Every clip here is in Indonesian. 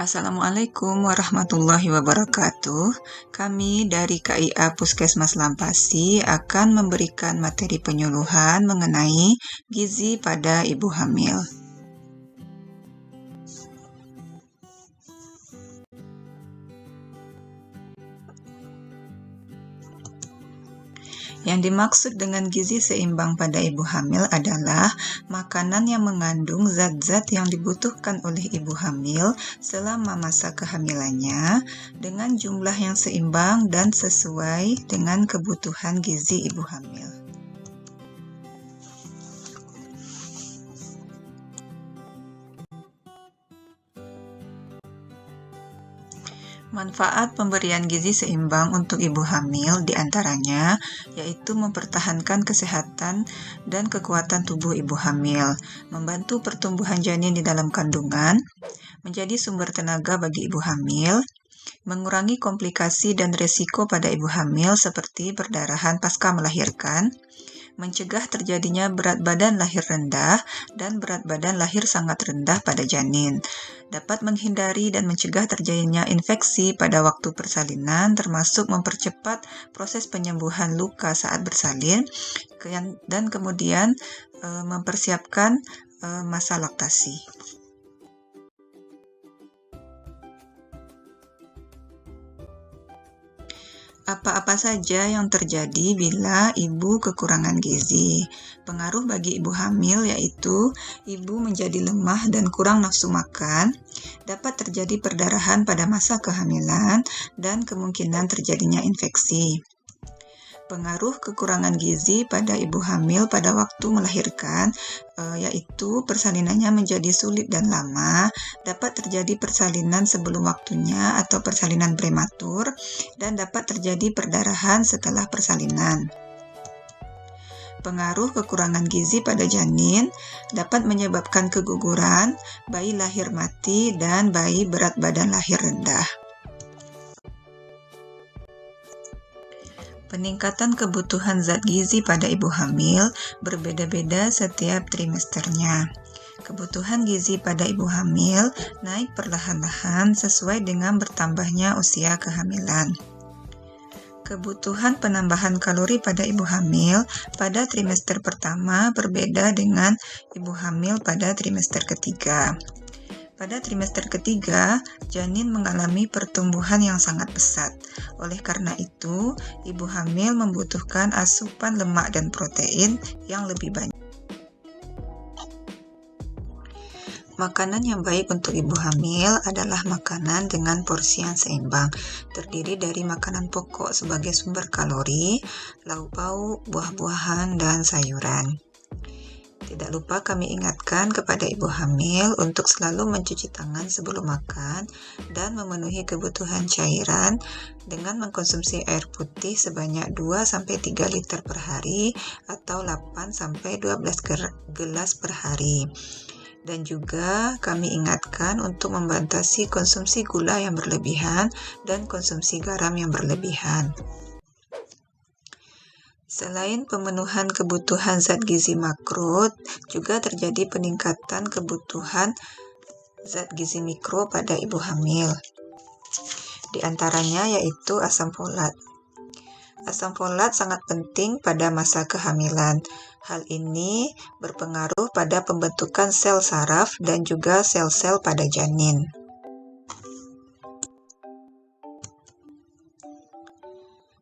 Assalamualaikum warahmatullahi wabarakatuh. Kami dari KIA Puskesmas Lampasi akan memberikan materi penyuluhan mengenai gizi pada ibu hamil. Yang dimaksud dengan gizi seimbang pada ibu hamil adalah makanan yang mengandung zat-zat yang dibutuhkan oleh ibu hamil selama masa kehamilannya dengan jumlah yang seimbang dan sesuai dengan kebutuhan gizi ibu hamil. Manfaat pemberian gizi seimbang untuk ibu hamil diantaranya yaitu mempertahankan kesehatan dan kekuatan tubuh ibu hamil, membantu pertumbuhan janin di dalam kandungan, menjadi sumber tenaga bagi ibu hamil, mengurangi komplikasi dan risiko pada ibu hamil seperti perdarahan pasca melahirkan, mencegah terjadinya berat badan lahir rendah dan berat badan lahir sangat rendah pada janin, dapat menghindari dan mencegah terjadinya infeksi pada waktu persalinan, termasuk mempercepat proses penyembuhan luka saat bersalin, dan kemudian mempersiapkan masa laktasi. Apa-apa saja yang terjadi bila ibu kekurangan gizi. Pengaruh bagi ibu hamil yaitu ibu menjadi lemah dan kurang nafsu makan, dapat terjadi perdarahan pada masa kehamilan, dan kemungkinan terjadinya infeksi. Pengaruh kekurangan gizi pada ibu hamil pada waktu melahirkan yaitu persalinannya menjadi sulit dan lama, dapat terjadi persalinan sebelum waktunya atau persalinan prematur, dan dapat terjadi perdarahan setelah persalinan. Pengaruh kekurangan gizi pada janin dapat menyebabkan keguguran, bayi lahir mati, dan bayi berat badan lahir rendah. Peningkatan kebutuhan zat gizi pada ibu hamil berbeda-beda setiap trimesternya. Kebutuhan gizi pada ibu hamil naik perlahan-lahan sesuai dengan bertambahnya usia kehamilan. Kebutuhan penambahan kalori pada ibu hamil pada trimester pertama berbeda dengan ibu hamil pada trimester ketiga. Pada trimester ketiga, janin mengalami pertumbuhan yang sangat pesat. Oleh karena itu, ibu hamil membutuhkan asupan lemak dan protein yang lebih banyak. Makanan yang baik untuk ibu hamil adalah makanan dengan porsi yang seimbang, terdiri dari makanan pokok sebagai sumber kalori, lauk pauk, buah-buahan, dan sayuran. Tidak lupa kami ingatkan kepada ibu hamil untuk selalu mencuci tangan sebelum makan dan memenuhi kebutuhan cairan dengan mengkonsumsi air putih sebanyak 2-3 liter per hari atau 8-12 gelas per hari. Dan juga kami ingatkan untuk membatasi konsumsi gula yang berlebihan dan konsumsi garam yang berlebihan. Selain pemenuhan kebutuhan zat gizi makro, juga terjadi peningkatan kebutuhan zat gizi mikro pada ibu hamil. Di antaranya yaitu asam folat. Asam folat sangat penting pada masa kehamilan. Hal ini berpengaruh pada pembentukan sel saraf dan juga sel-sel pada janin.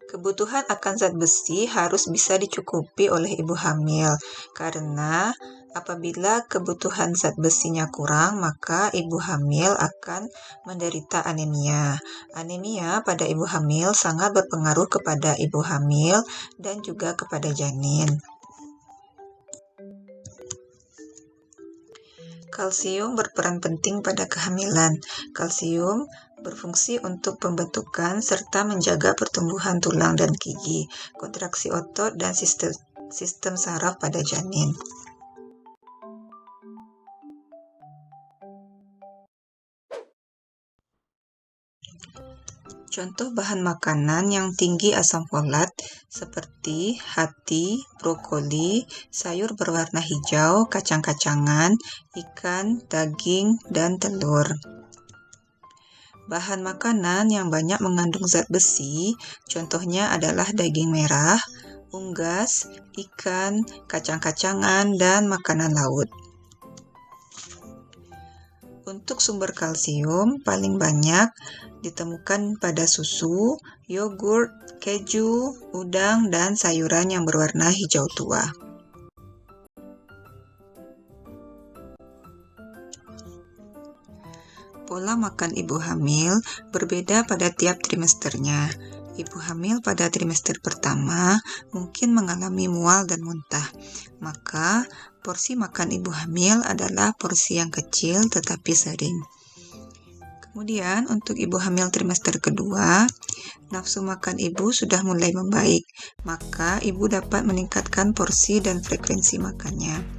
Kebutuhan akan zat besi harus bisa dicukupi oleh ibu hamil, karena apabila kebutuhan zat besinya kurang, maka ibu hamil akan menderita anemia. Anemia pada ibu hamil sangat berpengaruh kepada ibu hamil dan juga kepada janin. Kalsium berperan penting pada kehamilan. Kalsium berfungsi untuk pembentukan serta menjaga pertumbuhan tulang dan gigi, kontraksi otot, dan sistem saraf pada janin. Contoh bahan makanan yang tinggi asam folat seperti hati, brokoli, sayur berwarna hijau, kacang-kacangan, ikan, daging, dan telur. Bahan makanan yang banyak mengandung zat besi, contohnya adalah daging merah, unggas, ikan, kacang-kacangan, dan makanan laut. Untuk sumber kalsium, paling banyak ditemukan pada susu, yogurt, keju, udang, dan sayuran yang berwarna hijau tua. Pola makan ibu hamil berbeda pada tiap trimesternya. Ibu hamil pada trimester pertama mungkin mengalami mual dan muntah. Maka, porsi makan ibu hamil adalah porsi yang kecil tetapi sering. Kemudian, untuk ibu hamil trimester kedua, nafsu makan ibu sudah mulai membaik. Maka, ibu dapat meningkatkan porsi dan frekuensi makannya.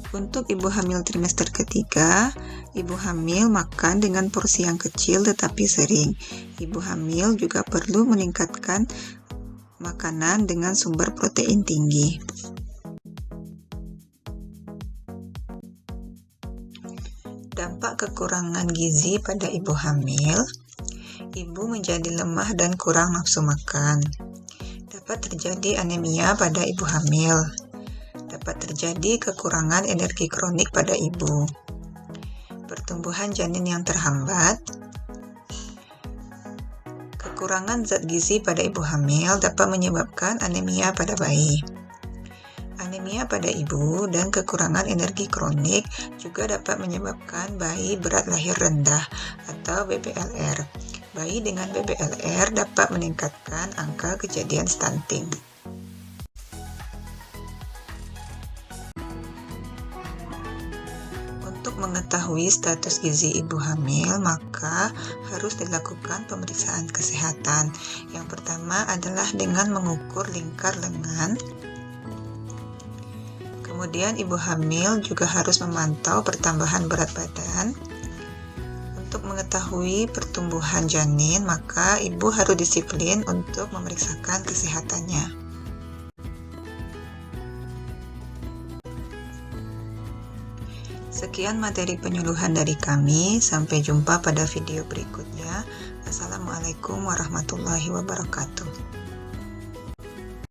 Untuk ibu hamil trimester ketiga, ibu hamil makan dengan porsi yang kecil tetapi sering. Ibu hamil juga perlu meningkatkan makanan dengan sumber protein tinggi. Dampak kekurangan gizi pada ibu hamil, ibu menjadi lemah dan kurang nafsu makan. Dapat terjadi anemia pada ibu hamil. Dapat terjadi kekurangan energi kronik pada ibu, pertumbuhan janin yang terhambat, kekurangan zat gizi pada ibu hamil dapat menyebabkan anemia pada bayi. Anemia pada ibu dan kekurangan energi kronik juga dapat menyebabkan bayi berat lahir rendah atau BBLR. Bayi dengan BBLR dapat meningkatkan angka kejadian stunting. Untuk mengetahui status gizi ibu hamil, maka harus dilakukan pemeriksaan kesehatan. Yang pertama adalah dengan mengukur lingkar lengan. Kemudian ibu hamil juga harus memantau pertambahan berat badan. Untuk mengetahui pertumbuhan janin, maka ibu harus disiplin untuk memeriksakan kesehatannya. Sekian materi penyuluhan dari kami. Sampai jumpa pada video berikutnya. Assalamualaikum warahmatullahi wabarakatuh.